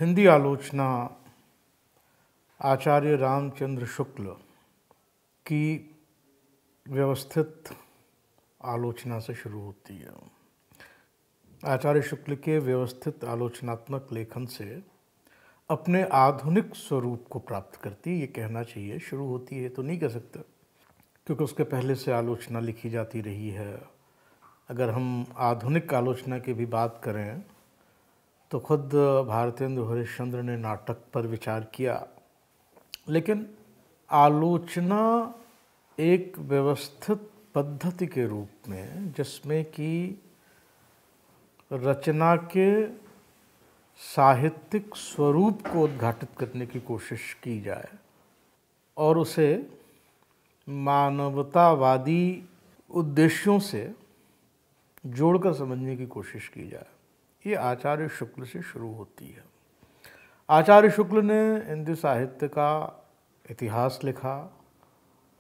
हिंदी आलोचना आचार्य रामचंद्र शुक्ल की व्यवस्थित आलोचना से शुरू होती है। आचार्य शुक्ल के व्यवस्थित आलोचनात्मक लेखन से अपने आधुनिक स्वरूप को प्राप्त करती, ये कहना चाहिए। शुरू होती है तो नहीं कह सकते, क्योंकि उसके पहले से आलोचना लिखी जाती रही है। अगर हम आधुनिक आलोचना की भी बात करें तो खुद भारतेंदु हरिश्चंद्र ने नाटक पर विचार किया, लेकिन आलोचना एक व्यवस्थित पद्धति के रूप में, जिसमें कि रचना के साहित्यिक स्वरूप को उद्घाटित करने की कोशिश की जाए और उसे मानवतावादी उद्देश्यों से जोड़कर समझने की कोशिश की जाए, ये आचार्य शुक्ल से शुरू होती है। आचार्य शुक्ल ने हिंदी साहित्य का इतिहास लिखा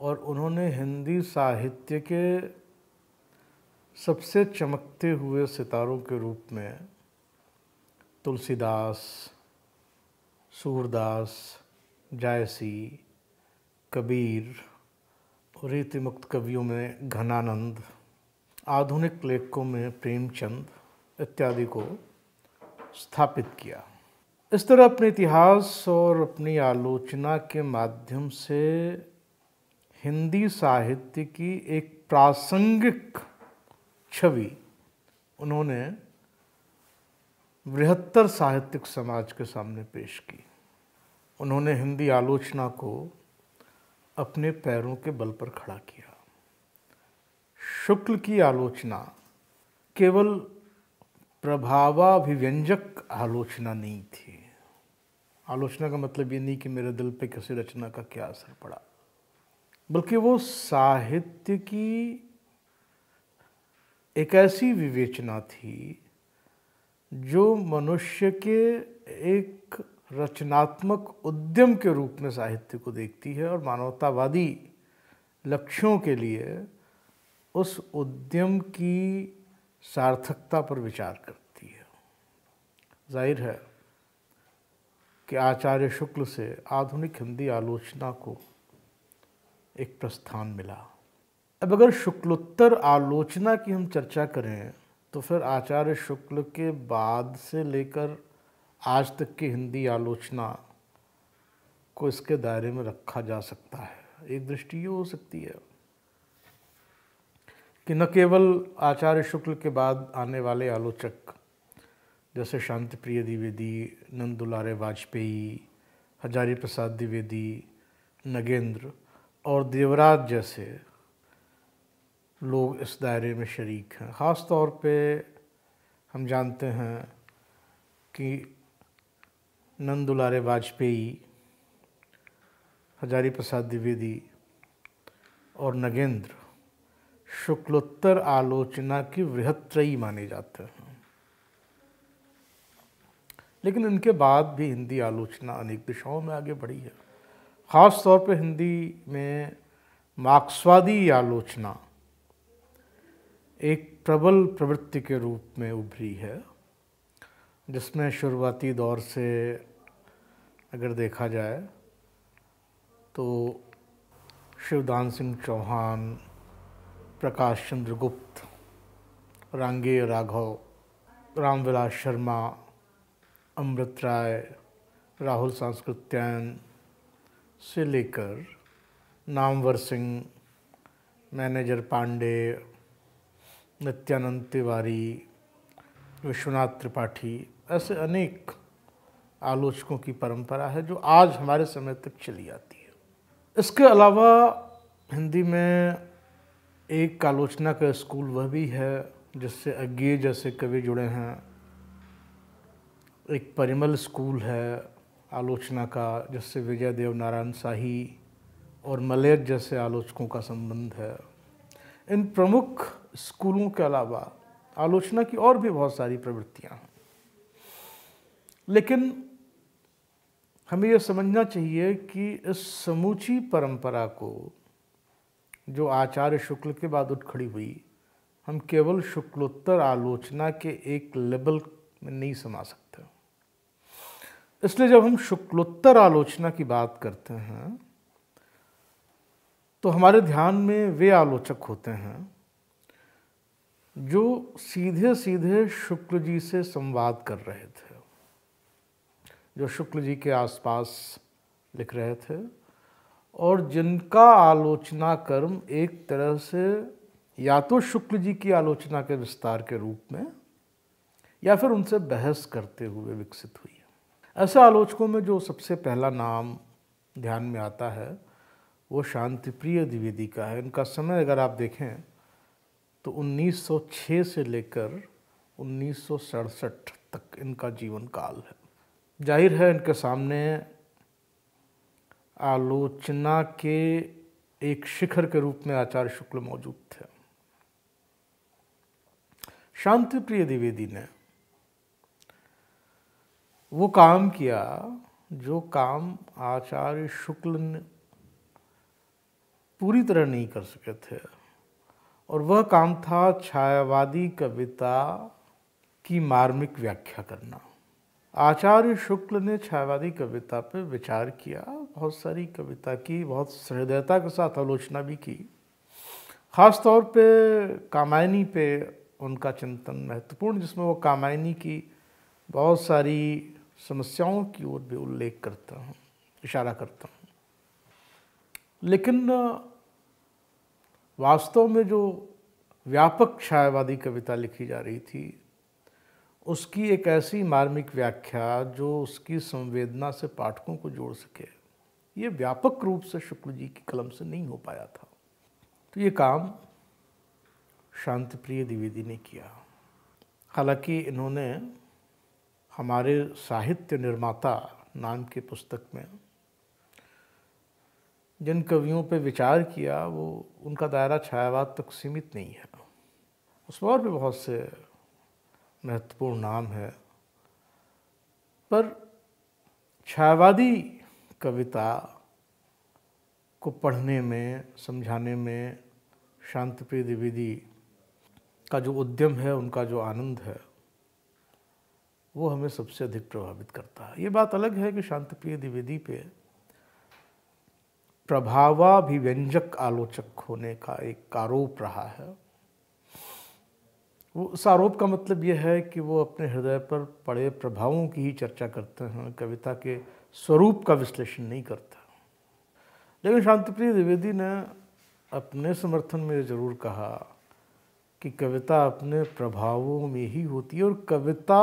और उन्होंने हिंदी साहित्य के सबसे चमकते हुए सितारों के रूप में तुलसीदास, सूरदास, जायसी, कबीर, रीतिमुक्त कवियों में घनानंद, आधुनिक लेखकों में प्रेमचंद इत्यादि को स्थापित किया। इस तरह अपने इतिहास और अपनी आलोचना के माध्यम से हिंदी साहित्य की एक प्रासंगिक छवि उन्होंने बृहत्तर साहित्यिक समाज के सामने पेश की। उन्होंने हिंदी आलोचना को अपने पैरों के बल पर खड़ा किया। शुक्ल की आलोचना केवल प्रभावाभिव्यंजक आलोचना नहीं थी। आलोचना का मतलब ये नहीं कि मेरे दिल पे किसी रचना का क्या असर पड़ा, बल्कि वो साहित्य की एक ऐसी विवेचना थी जो मनुष्य के एक रचनात्मक उद्यम के रूप में साहित्य को देखती है और मानवतावादी लक्ष्यों के लिए उस उद्यम की सार्थकता पर विचार करती है। जाहिर है कि आचार्य शुक्ल से आधुनिक हिंदी आलोचना को एक प्रस्थान मिला। अब अगर शुक्लोत्तर आलोचना की हम चर्चा करें तो फिर आचार्य शुक्ल के बाद से लेकर आज तक की हिंदी आलोचना को इसके दायरे में रखा जा सकता है। एक दृष्टि ये हो सकती है कि न केवल आचार्य शुक्ल के बाद आने वाले आलोचक जैसे शांतिप्रिय द्विवेदी, नंददुलारे वाजपेयी, हजारी प्रसाद द्विवेदी, नगेंद्र और देवराज जैसे लोग इस दायरे में शरीक हैं। ख़ास तौर पे हम जानते हैं कि नंददुलारे वाजपेयी, हजारी प्रसाद द्विवेदी और नगेंद्र शुक्लोत्तर आलोचना की वृहत्त्रयी माने जाते हैं। लेकिन इनके बाद भी हिंदी आलोचना अनेक दिशाओं में आगे बढ़ी है। ख़ास तौर पे हिंदी में मार्क्सवादी आलोचना एक प्रबल प्रवृत्ति के रूप में उभरी है, जिसमें शुरुआती दौर से अगर देखा जाए तो शिवदान सिंह चौहान, प्रकाश चंद्र गुप्त, रांगेय राघव, रामविलास शर्मा, अमृत राय, राहुल सांस्कृत्यायन से लेकर नामवर सिंह, मैनेजर पांडे, नित्यानंद तिवारी, विश्वनाथ त्रिपाठी, ऐसे अनेक आलोचकों की परंपरा है जो आज हमारे समय तक चली आती है। इसके अलावा हिंदी में एक आलोचना का स्कूल वह भी है जिससे अज्ञेय जैसे कवि जुड़े हैं। एक परिमल स्कूल है आलोचना का, जिससे विजय देव नारायण शाही और मलयज जैसे आलोचकों का संबंध है। इन प्रमुख स्कूलों के अलावा आलोचना की और भी बहुत सारी प्रवृत्तियां हैं, लेकिन हमें यह समझना चाहिए कि इस समूची परंपरा को, जो आचार्य शुक्ल के बाद उठ खड़ी हुई, हम केवल शुक्लोत्तर आलोचना के एक लेबल में नहीं समा सकते। इसलिए जब हम शुक्लोत्तर आलोचना की बात करते हैं तो हमारे ध्यान में वे आलोचक होते हैं जो सीधे सीधे शुक्ल जी से संवाद कर रहे थे, जो शुक्ल जी के आसपास लिख रहे थे और जिनका आलोचना कर्म एक तरह से या तो शुक्ल जी की आलोचना के विस्तार के रूप में या फिर उनसे बहस करते हुए विकसित हुई है। ऐसे आलोचकों में जो सबसे पहला नाम ध्यान में आता है वो शांतिप्रिय द्विवेदी का है। इनका समय अगर आप देखें तो 1906 से लेकर 1967 तक इनका जीवन काल है। जाहिर है इनके सामने आलोचना के एक शिखर के रूप में आचार्य शुक्ल मौजूद थे। शांतिप्रिय द्विवेदी ने वो काम किया जो काम आचार्य शुक्ल ने पूरी तरह नहीं कर सके थे, और वह काम था छायावादी कविता की मार्मिक व्याख्या करना। आचार्य शुक्ल ने छायावादी कविता पर विचार किया, बहुत सारी कविता की बहुत सहृदयता के साथ आलोचना भी की। ख़ास तौर पे कामायनी पे उनका चिंतन महत्वपूर्ण, जिसमें वो कामायनी की बहुत सारी समस्याओं की ओर भी उल्लेख करता हूँ, इशारा करता हूँ। लेकिन वास्तव में जो व्यापक छायावादी कविता लिखी जा रही थी उसकी एक ऐसी मार्मिक व्याख्या जो उसकी संवेदना से पाठकों को जोड़ सके, ये व्यापक रूप से शुक्ल जी की कलम से नहीं हो पाया था। तो ये काम शांतिप्रिय द्विवेदी ने किया। हालांकि इन्होंने हमारे साहित्य निर्माता नाम की पुस्तक में जिन कवियों पे विचार किया वो उनका दायरा छायावाद तक सीमित नहीं है, उसमें और भी बहुत से महत्वपूर्ण नाम है। पर छायावादी कविता को पढ़ने में, समझाने में शांतिप्रिय द्विवेदी का जो उद्यम है, उनका जो आनंद है, वो हमें सबसे अधिक प्रभावित करता है। ये बात अलग है कि शांतिप्रिय द्विवेदी पे प्रभावाभिव्यंजक आलोचक होने का एक आरोप रहा है। वो उस आरोप का मतलब ये है कि वो अपने हृदय पर पड़े प्रभावों की ही चर्चा करते हैं, कविता के स्वरूप का विश्लेषण नहीं करता। लेकिन शांतिप्रिय द्विवेदी ने अपने समर्थन में ज़रूर कहा कि कविता अपने प्रभावों में ही होती है और कविता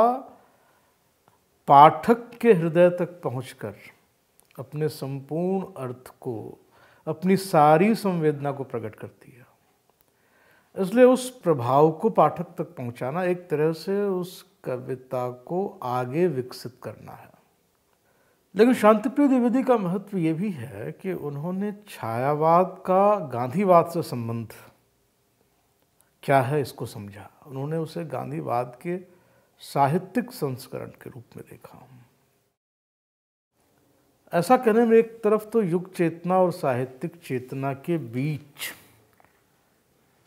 पाठक के हृदय तक पहुंचकर अपने संपूर्ण अर्थ को, अपनी सारी संवेदना को प्रकट करती है। इसलिए उस प्रभाव को पाठक तक पहुंचाना एक तरह से उस कविता को आगे विकसित करना है। लेकिन शांतिप्रिय द्विवेदी का महत्व ये भी है कि उन्होंने छायावाद का गांधीवाद से संबंध क्या है इसको समझा। उन्होंने उसे गांधीवाद के साहित्यिक संस्करण के रूप में देखा। ऐसा कहने में एक तरफ तो युग चेतना और साहित्यिक चेतना के बीच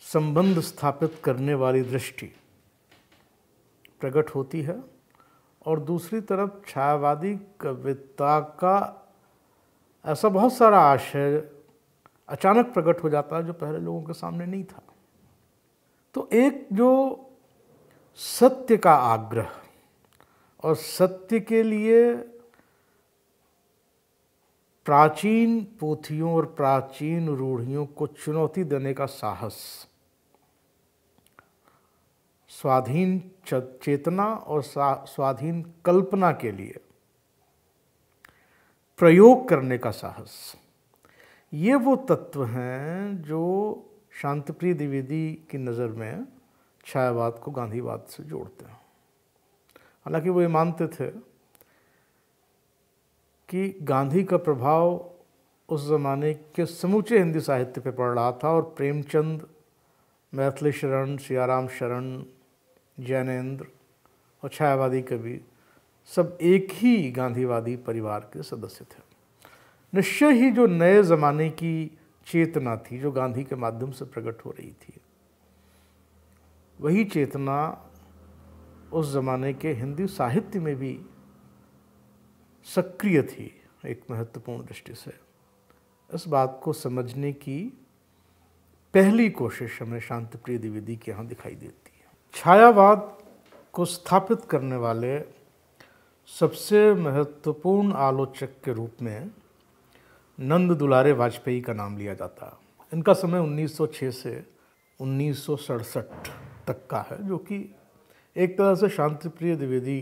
संबंध स्थापित करने वाली दृष्टि प्रकट होती है, और दूसरी तरफ छायावादी कविता का ऐसा बहुत सारा आशय अचानक प्रकट हो जाता है जो पहले लोगों के सामने नहीं था। तो एक जो सत्य का आग्रह और सत्य के लिए प्राचीन पोथियों और प्राचीन रूढ़ियों को चुनौती देने का साहस, स्वाधीन चेतना और स्वाधीन कल्पना के लिए प्रयोग करने का साहस, ये वो तत्व हैं जो शांतिप्रिय द्विवेदी की नज़र में छायावाद को गांधीवाद से जोड़ते हैं। हालांकि वो ये मानते थे कि गांधी का प्रभाव उस ज़माने के समूचे हिंदी साहित्य पे पड़ रहा था, और प्रेमचंद, मैथिली शरण, सियाराम शरण, जैनेन्द्र और छायावादी कवि सब एक ही गांधीवादी परिवार के सदस्य थे। निश्चय ही जो नए ज़माने की चेतना थी जो गांधी के माध्यम से प्रकट हो रही थी, वही चेतना उस ज़माने के हिंदी साहित्य में भी सक्रिय थी एक महत्वपूर्ण दृष्टि से। इस बात को समझने की पहली कोशिश हमें शांतिप्रिय द्विवेदी के यहाँ दिखाई देती है। छायावाद को स्थापित करने वाले सबसे महत्वपूर्ण आलोचक के रूप में नंद दुलारे वाजपेयी का नाम लिया जाता है। इनका समय 1906 से 1967 तक का है, जो कि एक तरह से शांतिप्रिय द्विवेदी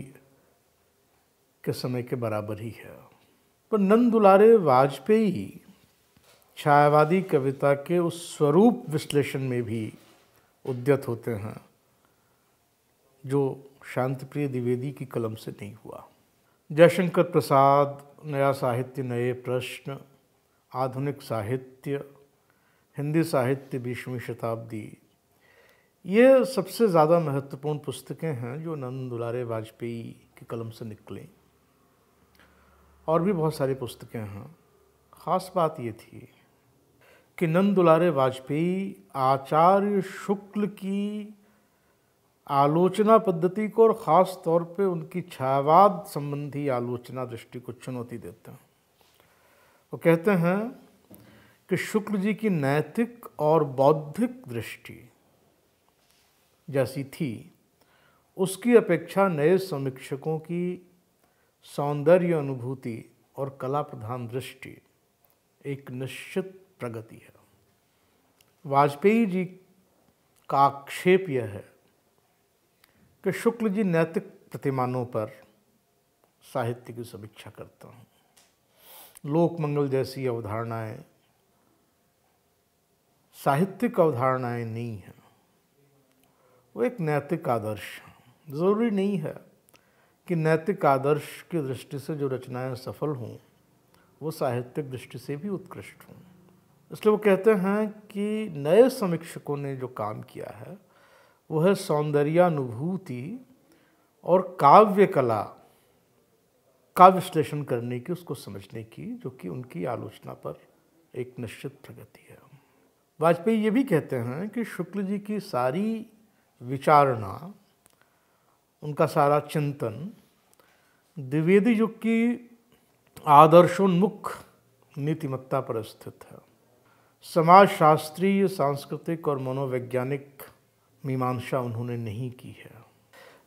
के समय के बराबर ही है। पर नंद दुलारे वाजपेयी छायावादी कविता के उस स्वरूप विश्लेषण में भी उद्यत होते हैं जो शांतिप्रिय द्विवेदी की कलम से नहीं हुआ। जयशंकर प्रसाद, नया साहित्य नए प्रश्न, आधुनिक साहित्य, हिंदी साहित्य 20वीं शताब्दी, ये सबसे ज़्यादा महत्वपूर्ण पुस्तकें हैं जो नंद दुलारे वाजपेयी की कलम से निकलें। और भी बहुत सारी पुस्तकें हैं। ख़ास बात ये थी कि नंद दुलारे वाजपेयी आचार्य शुक्ल की आलोचना पद्धति को और ख़ास तौर पे उनकी छायावाद संबंधी आलोचना दृष्टि को चुनौती देते हैं। वो कहते हैं कि शुक्ल जी की नैतिक और बौद्धिक दृष्टि जैसी थी, उसकी अपेक्षा नए समीक्षकों की सौंदर्य अनुभूति और कला प्रधान दृष्टि एक निश्चित प्रगति है। वाजपेयी जी का आक्षेप यह है कि शुक्ल जी नैतिक प्रतिमानों पर साहित्य की समीक्षा करता हूँ। लोकमंगल जैसी अवधारणाएं साहित्यिक अवधारणाएं नहीं हैं, वो एक नैतिक आदर्श है। ज़रूरी नहीं है कि नैतिक आदर्श की दृष्टि से जो रचनाएं सफल हों वो साहित्यिक दृष्टि से भी उत्कृष्ट हों। इसलिए वो कहते हैं कि नए समीक्षकों ने जो काम किया है वो है सौंदर्यानुभूति और काव्य कला का विश्लेषण करने की, उसको समझने की, जो कि उनकी आलोचना पर एक निश्चित प्रगति है। वाजपेयी ये भी कहते हैं कि शुक्ल जी की सारी विचारणा, उनका सारा चिंतन द्विवेदी युग की आदर्शोन्मुख नीतिमत्ता पर स्थित है। समाज शास्त्रीय, सांस्कृतिक और मनोवैज्ञानिक मीमांसा उन्होंने नहीं की है।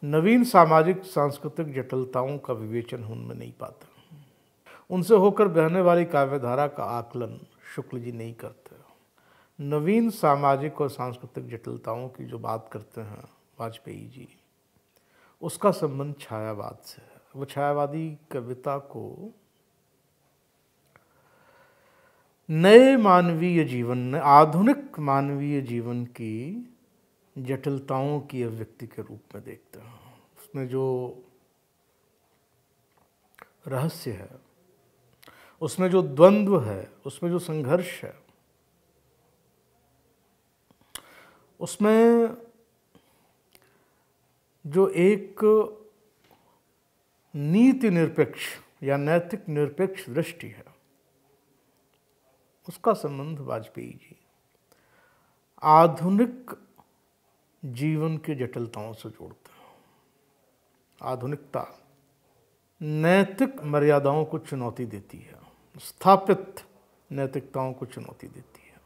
नवीन सामाजिक सांस्कृतिक जटिलताओं का विवेचन उनमें नहीं पाते। उनसे होकर बहने वाली काव्यधारा का आकलन शुक्ल जी नहीं करते। नवीन सामाजिक और सांस्कृतिक जटिलताओं की जो बात करते हैं वाजपेयी जी, उसका संबंध छायावाद से है। वो छायावादी कविता को नए मानवीय जीवन, आधुनिक मानवीय जीवन की जटिलताओं की अभिव्यक्ति के रूप में देखते हैं। उसमें जो रहस्य है, उसमें जो द्वंद्व है, उसमें जो संघर्ष है, उसमें जो एक नीति निरपेक्ष या नैतिक निरपेक्ष दृष्टि है, उसका संबंध वाजपेयी जी आधुनिक जीवन की जटिलताओं से जोड़ते हैं। आधुनिकता नैतिक मर्यादाओं को चुनौती देती है, स्थापित नैतिकताओं को चुनौती देती है,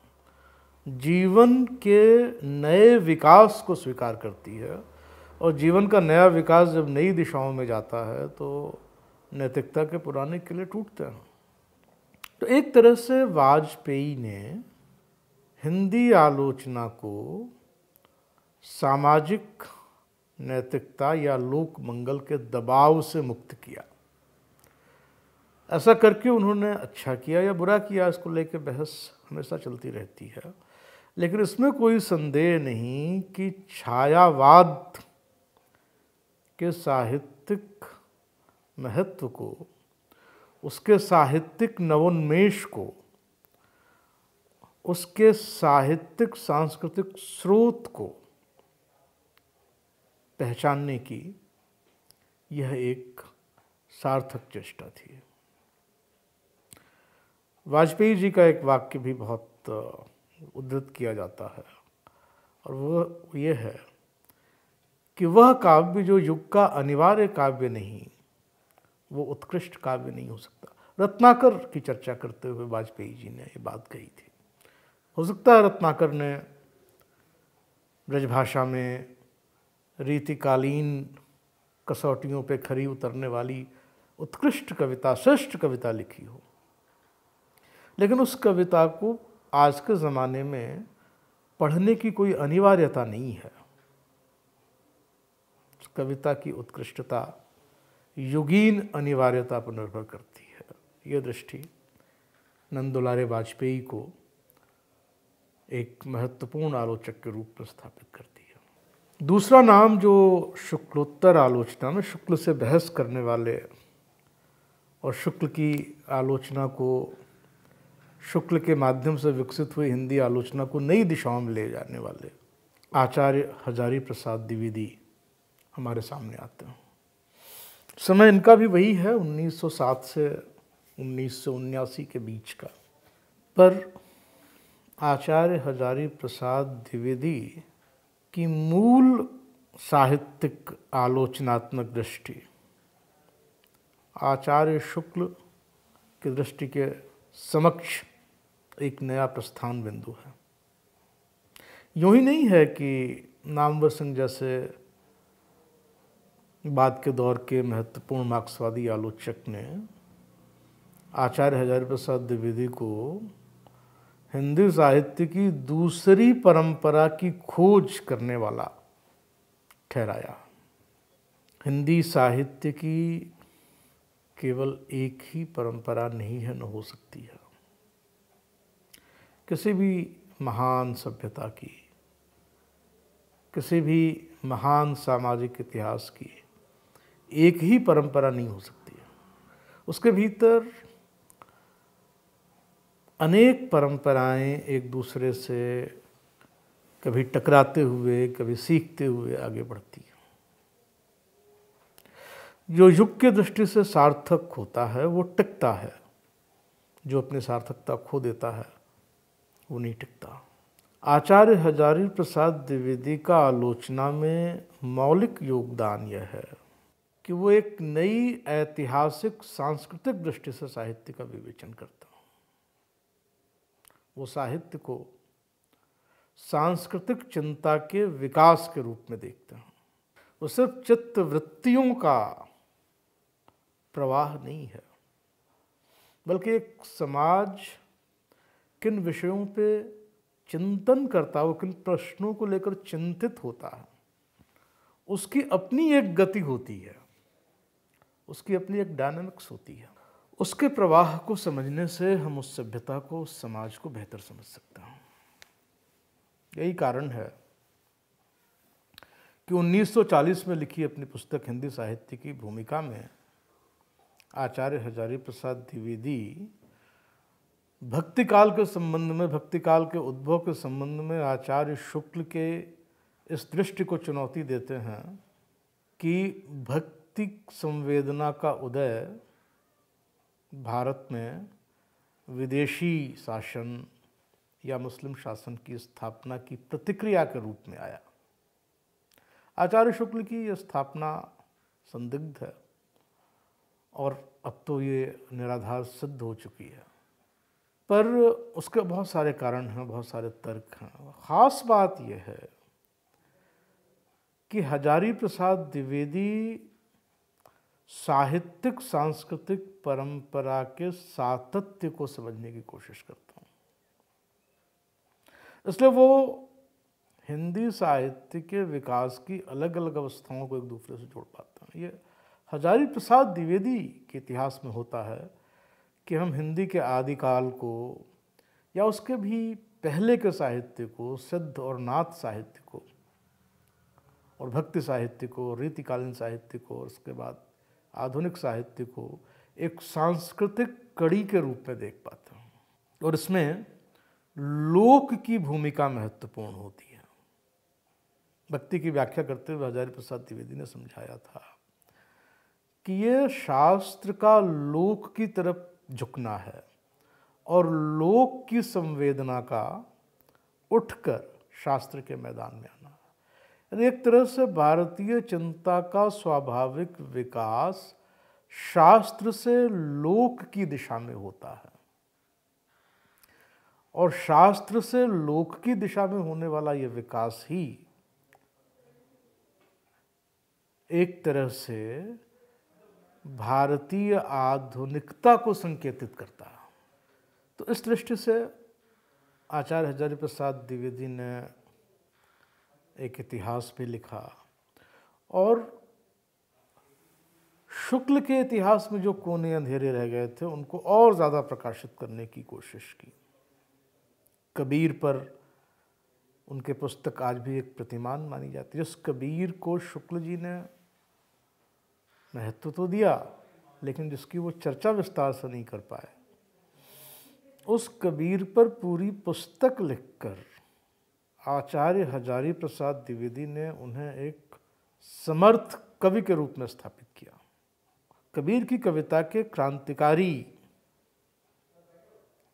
जीवन के नए विकास को स्वीकार करती है। और जीवन का नया विकास जब नई दिशाओं में जाता है तो नैतिकता के पुराने किले टूटते हैं। तो एक तरह से वाजपेयी ने हिंदी आलोचना को सामाजिक नैतिकता या लोक मंगल के दबाव से मुक्त किया। ऐसा करके उन्होंने अच्छा किया या बुरा किया, इसको लेकर बहस हमेशा चलती रहती है। लेकिन इसमें कोई संदेह नहीं कि छायावाद के साहित्यिक महत्व को, उसके साहित्यिक नवोन्मेष को, उसके साहित्यिक सांस्कृतिक स्रोत को पहचानने की यह एक सार्थक चेष्टा थी। वाजपेयी जी का एक वाक्य भी बहुत उद्धृत किया जाता है और वह ये है कि वह काव्य जो युग का अनिवार्य काव्य नहीं वो उत्कृष्ट काव्य नहीं हो सकता। रत्नाकर की चर्चा करते हुए वाजपेयी जी ने ये बात कही थी। हो सकता है रत्नाकर ने ब्रजभाषा में रीतिकालीन कसौटियों पे खरी उतरने वाली उत्कृष्ट कविता, श्रेष्ठ कविता लिखी हो, लेकिन उस कविता को आज के ज़माने में पढ़ने की कोई अनिवार्यता नहीं है। उस कविता की उत्कृष्टता युगीन अनिवार्यता पर निर्भर करती है। ये दृष्टि नंदुलारे वाजपेयी को एक महत्वपूर्ण आलोचक के रूप में स्थापित करती है। दूसरा नाम जो शुक्लोत्तर आलोचना में शुक्ल से बहस करने वाले और शुक्ल की आलोचना को, शुक्ल के माध्यम से विकसित हुई हिंदी आलोचना को नई दिशाओं में ले जाने वाले आचार्य हजारी प्रसाद द्विवेदी हमारे सामने आते हैं। समय इनका भी वही है 1907 से 1979 के बीच का। पर आचार्य हजारी प्रसाद द्विवेदी की मूल साहित्यिक आलोचनात्मक दृष्टि आचार्य शुक्ल की दृष्टि के समक्ष एक नया प्रस्थान बिंदु है। यूँ ही नहीं है कि नामवर सिंह जैसे बाद के दौर के महत्वपूर्ण मार्क्सवादी आलोचक ने आचार्य हजारी प्रसाद द्विवेदी को हिंदी साहित्य की दूसरी परंपरा की खोज करने वाला ठहराया। हिंदी साहित्य की केवल एक ही परंपरा नहीं है, न हो सकती है। किसी भी महान सभ्यता की, किसी भी महान सामाजिक इतिहास की एक ही परंपरा नहीं हो सकती है। उसके भीतर अनेक परंपराएं एक दूसरे से कभी टकराते हुए, कभी सीखते हुए आगे बढ़ती हैं। जो युग की दृष्टि से सार्थक होता है वो टिकता है, जो अपनी सार्थकता खो देता है वो नहीं टिकता। आचार्य हजारी प्रसाद द्विवेदी का आलोचना में मौलिक योगदान यह है कि वो एक नई ऐतिहासिक सांस्कृतिक दृष्टि से साहित्य का विवेचन करता है। वो साहित्य को सांस्कृतिक चिंता के विकास के रूप में देखते हैं। वो सिर्फ चित्त वृत्तियों का प्रवाह नहीं है, बल्कि एक समाज किन विषयों पे चिंतन करता है, वो किन प्रश्नों को लेकर चिंतित होता है, उसकी अपनी एक गति होती है, उसकी अपनी एक डायनामिक्स होती है। उसके प्रवाह को समझने से हम उस सभ्यता को, उस समाज को बेहतर समझ सकते हैं। यही कारण है कि 1940 में लिखी अपनी पुस्तक हिंदी साहित्य की भूमिका में आचार्य हजारी प्रसाद द्विवेदी भक्ति काल के संबंध में, भक्ति काल के उद्भव के संबंध में आचार्य शुक्ल के इस दृष्टि को चुनौती देते हैं कि भक्ति संवेदना का उदय भारत में विदेशी शासन या मुस्लिम शासन की स्थापना की प्रतिक्रिया के रूप में आया। आचार्य शुक्ल की यह स्थापना संदिग्ध है और अब तो ये निराधार सिद्ध हो चुकी है, पर उसके बहुत सारे कारण हैं, बहुत सारे तर्क हैं। ख़ास बात यह है कि हजारी प्रसाद द्विवेदी साहित्यिक सांस्कृतिक परंपरा के सातत्य को समझने की कोशिश करता हूँ। इसलिए वो हिंदी साहित्य के विकास की अलग अलग अवस्थाओं को एक दूसरे से जोड़ पाते हैं। ये हजारी प्रसाद द्विवेदी के इतिहास में होता है कि हम हिंदी के आदिकाल को या उसके भी पहले के साहित्य को, सिद्ध और नाथ साहित्य को और भक्ति साहित्य को, रीतिकालीन साहित्य को और उसके बाद आधुनिक साहित्य को एक सांस्कृतिक कड़ी के रूप में देख पाते हैं। और इसमें लोक की भूमिका महत्वपूर्ण होती है। भक्ति की व्याख्या करते हुए हजारी प्रसाद द्विवेदी ने समझाया था कि ये शास्त्र का लोक की तरफ झुकना है और लोक की संवेदना का उठकर शास्त्र के मैदान में आना है। एक तरह से भारतीय चिंता का स्वाभाविक विकास शास्त्र से लोक की दिशा में होता है, और शास्त्र से लोक की दिशा में होने वाला यह विकास ही एक तरह से भारतीय आधुनिकता को संकेतित करता है। तो इस दृष्टि से आचार्य हजारी प्रसाद द्विवेदी ने एक इतिहास भी लिखा, और शुक्ल के इतिहास में जो कोने अंधेरे रह गए थे उनको और ज़्यादा प्रकाशित करने की कोशिश की। कबीर पर उनके पुस्तक आज भी एक प्रतिमान मानी जाती है। जिस कबीर को शुक्ल जी ने महत्व तो दिया, लेकिन जिसकी वो चर्चा विस्तार से नहीं कर पाए, उस कबीर पर पूरी पुस्तक लिखकर आचार्य हजारी प्रसाद द्विवेदी ने उन्हें एक समर्थ कवि के रूप में स्थापित किया। कबीर की कविता के क्रांतिकारी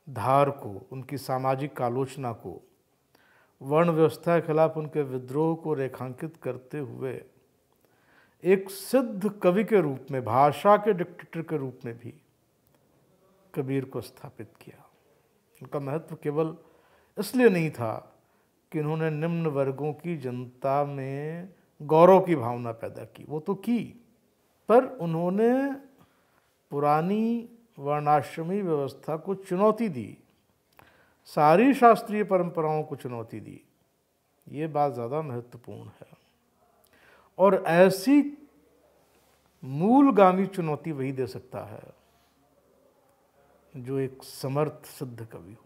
धार को, उनकी सामाजिक आलोचना को, वर्ण व्यवस्था के खिलाफ उनके विद्रोह को रेखांकित करते हुए एक सिद्ध कवि के रूप में, भाषा के डिक्टेटर के रूप में भी कबीर को स्थापित किया। उनका महत्व केवल इसलिए नहीं था कि उन्होंने निम्न वर्गों की जनता में गौरव की भावना पैदा की, वो तो की, पर उन्होंने पुरानी वर्णाश्रमी व्यवस्था को चुनौती दी, सारी शास्त्रीय परंपराओं को चुनौती दी। ये बात ज़्यादा महत्वपूर्ण है। और ऐसी मूलगामी चुनौती वही दे सकता है जो एक समर्थ सिद्ध कवि हो।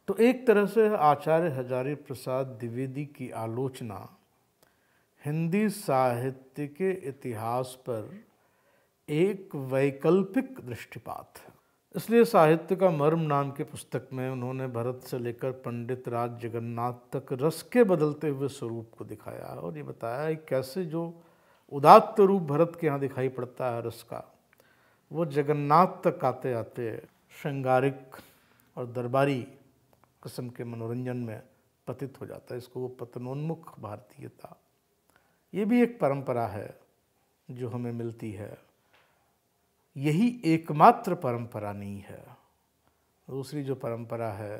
तो एक तरह से आचार्य हजारी प्रसाद द्विवेदी की आलोचना हिंदी साहित्य के इतिहास पर एक वैकल्पिक दृष्टिपात है। इसलिए साहित्य का मर्म नाम के पुस्तक में उन्होंने भरत से लेकर पंडित राज जगन्नाथ तक रस के बदलते हुए स्वरूप को दिखाया है, और ये बताया है कैसे जो उदात्त रूप भरत के यहाँ दिखाई पड़ता है रस का, वो जगन्नाथ तक आते आते श्रृंगारिक और दरबारी किस्म के मनोरंजन में पतित हो जाता है। इसको वो पतनोन्मुख भारतीयता, ये भी एक परंपरा है जो हमें मिलती है। यही एकमात्र परंपरा नहीं है। दूसरी जो परंपरा है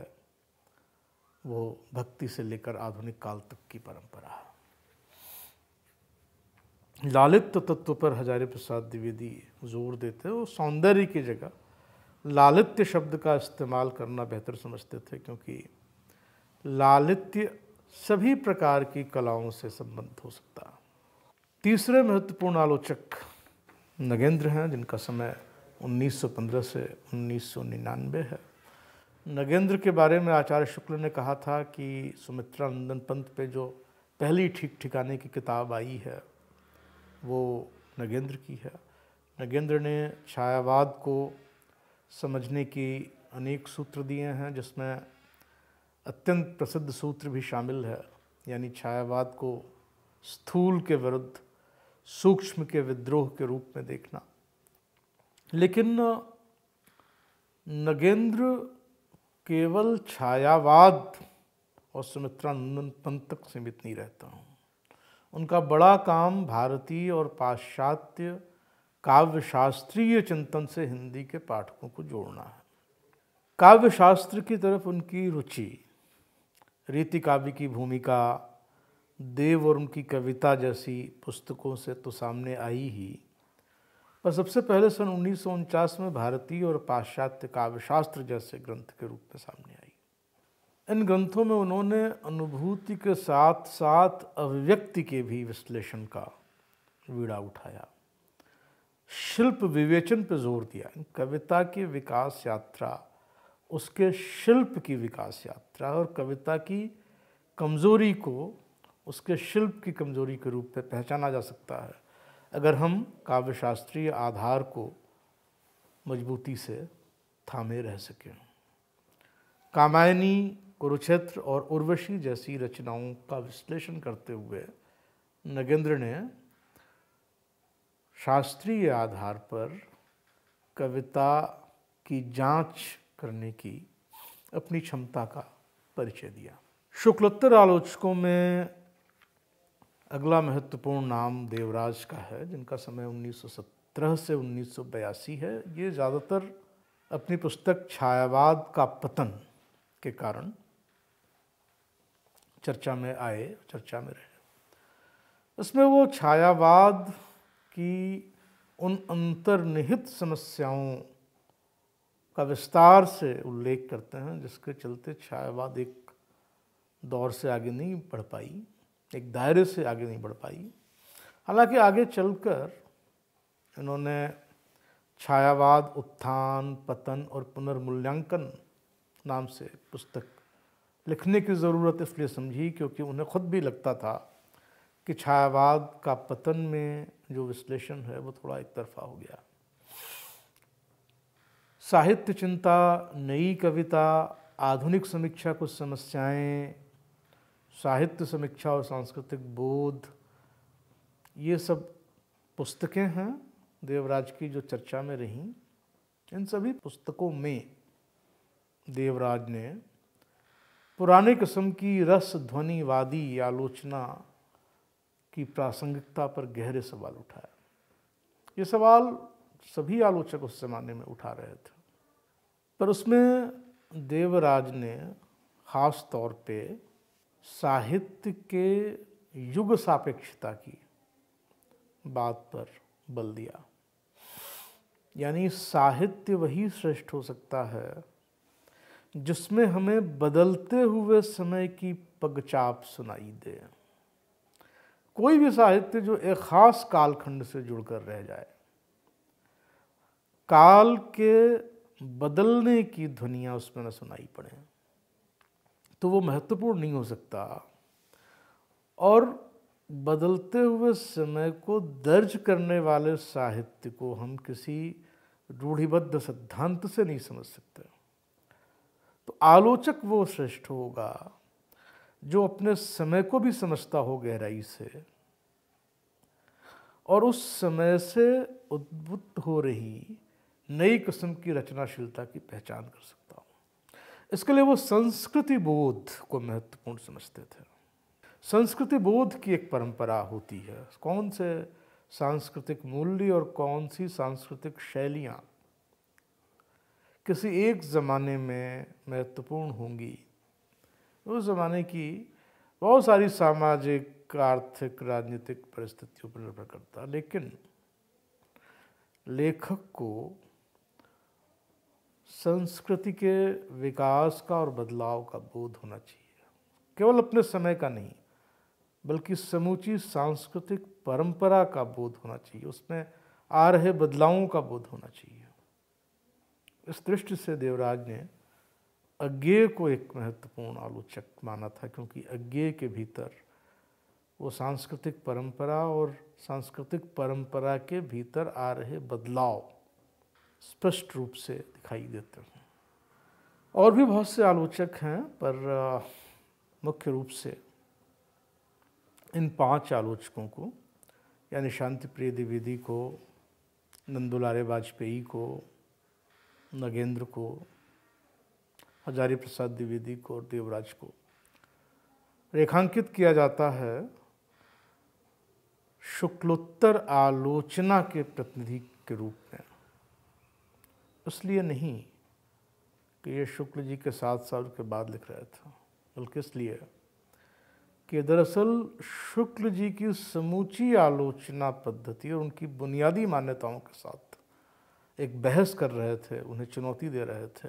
वो भक्ति से लेकर आधुनिक काल तक की परंपरा है। लालित्य तत्व पर हजारी प्रसाद द्विवेदी जोर देते, वो सौंदर्य की जगह लालित्य शब्द का इस्तेमाल करना बेहतर समझते थे, क्योंकि लालित्य सभी प्रकार की कलाओं से संबंधित हो सकता है। तीसरे महत्वपूर्ण आलोचक नगेंद्र हैं, जिनका समय 1915 से 1999 है। नगेंद्र के बारे में आचार्य शुक्ल ने कहा था कि सुमित्रा नंदन पंत पे जो पहली ठीक ठिकाने की किताब आई है वो नगेंद्र की है। नगेंद्र ने छायावाद को समझने की अनेक सूत्र दिए हैं, जिसमें अत्यंत प्रसिद्ध सूत्र भी शामिल है, यानी छायावाद को स्थूल के विरुद्ध सूक्ष्म के विद्रोह के रूप में देखना। लेकिन नगेंद्र केवल छायावाद और सुमित्रा नंदन पंत तक सीमित नहीं रहता हूँ। उनका बड़ा काम भारतीय और पाश्चात्य काव्यशास्त्रीय चिंतन से हिंदी के पाठकों को जोड़ना है। काव्यशास्त्र की तरफ उनकी रुचि, रीति काव्य की भूमिका, देव और उनकी कविता जैसी पुस्तकों से तो सामने आई ही, पर सबसे पहले सन 1949 में भारतीय और पाश्चात्य काव्यशास्त्र जैसे ग्रंथ के रूप में सामने आई। इन ग्रंथों में उन्होंने अनुभूति के साथ साथ अभिव्यक्ति के भी विश्लेषण का बीड़ा उठाया, शिल्प विवेचन पर जोर दिया। कविता की विकास यात्रा, उसके शिल्प की विकास यात्रा, और कविता की कमजोरी को उसके शिल्प की कमजोरी के रूप में पहचाना जा सकता है अगर हम काव्यशास्त्रीय आधार को मजबूती से थामे रह सकें। कामायनी, कुरुक्षेत्र और उर्वशी जैसी रचनाओं का विश्लेषण करते हुए नगेंद्र ने शास्त्रीय आधार पर कविता की जांच करने की अपनी क्षमता का परिचय दिया। शुक्लोत्तर आलोचकों में अगला महत्वपूर्ण नाम देवराज का है, जिनका समय 1917 से 1982 है। ये ज़्यादातर अपनी पुस्तक छायावाद का पतन के कारण चर्चा में आए, चर्चा में रहे। इसमें वो छायावाद की उन अंतर्निहित समस्याओं का विस्तार से उल्लेख करते हैं, जिसके चलते छायावाद एक दौर से आगे नहीं बढ़ पाई, एक दायरे से आगे नहीं बढ़ पाई। हालांकि आगे चलकर इन्होंने छायावाद उत्थान, पतन और पुनर्मूल्यांकन नाम से पुस्तक लिखने की ज़रूरत इसलिए समझी क्योंकि उन्हें खुद भी लगता था कि छायावाद का पतन में जो विश्लेषण है वो थोड़ा एक तरफा हो गया। साहित्य चिंता, नई कविता, आधुनिक समीक्षा, कुछ समस्याएं, साहित्य समीक्षा और सांस्कृतिक बोध, ये सब पुस्तकें हैं देवराज की जो चर्चा में रहीं। इन सभी पुस्तकों में देवराज ने पुराने किस्म की रस ध्वनिवादी आलोचना की प्रासंगिकता पर गहरे सवाल उठाया। ये सवाल सभी आलोचक उस ज़माने में उठा रहे थे, पर उसमें देवराज ने ख़ास तौर पे साहित्य के युग सापेक्षता की बात पर बल दिया। यानी साहित्य वही श्रेष्ठ हो सकता है जिसमें हमें बदलते हुए समय की पगचाप सुनाई दे। कोई भी साहित्य जो एक ख़ास कालखंड से जुड़कर रह जाए, काल के बदलने की ध्वनियाँ उसमें न सुनाई पड़े, तो वो महत्वपूर्ण नहीं हो सकता। और बदलते हुए समय को दर्ज करने वाले साहित्य को हम किसी रूढ़िबद्ध सिद्धांत से नहीं समझ सकते। तो आलोचक वो श्रेष्ठ होगा जो अपने समय को भी समझता हो गहराई से और उस समय से उद्भूत हो रही नई किस्म की रचनाशीलता की पहचान कर सकता हो। इसके लिए वो संस्कृति बोध को महत्वपूर्ण समझते थे। संस्कृति बोध की एक परंपरा होती है, कौन से सांस्कृतिक मूल्य और कौन सी सांस्कृतिक शैलियाँ किसी एक ज़माने में महत्वपूर्ण होंगी। उस ज़माने की बहुत सारी सामाजिक, आर्थिक, राजनीतिक परिस्थितियों पर निर्भर करता, लेकिन लेखक को संस्कृति के विकास का और बदलाव का बोध होना चाहिए। केवल अपने समय का नहीं, बल्कि समूची सांस्कृतिक परंपरा का बोध होना चाहिए, उसमें आ रहे बदलावों का बोध होना चाहिए। इस दृष्टि से देवराज ने अज्ञेय को एक महत्वपूर्ण आलोचक माना था, क्योंकि अज्ञेय के भीतर वो सांस्कृतिक परंपरा और सांस्कृतिक परंपरा के भीतर आ रहे बदलाव स्पष्ट रूप से दिखाई देते हैं। और भी बहुत से आलोचक हैं, पर मुख्य रूप से इन 5 आलोचकों को, यानी शांतिप्रिय द्विवेदी को, नंदुलारे वाजपेयी को, नगेंद्र को, हजारी प्रसाद द्विवेदी को और देवराज को रेखांकित किया जाता है शुक्लोत्तर आलोचना के प्रतिनिधि के रूप में। इसलिए नहीं कि ये शुक्ल जी के 7 साल के बाद लिख रहे थे, बल्कि इसलिए कि दरअसल शुक्ल जी की समूची आलोचना पद्धति और उनकी बुनियादी मान्यताओं के साथ एक बहस कर रहे थे, उन्हें चुनौती दे रहे थे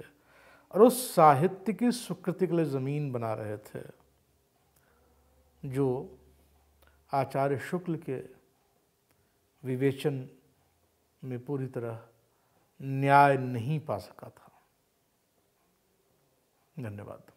और उस साहित्य की स्वीकृति के लिए ज़मीन बना रहे थे जो आचार्य शुक्ल के विवेचन में पूरी तरह न्याय नहीं पा सका था। धन्यवाद।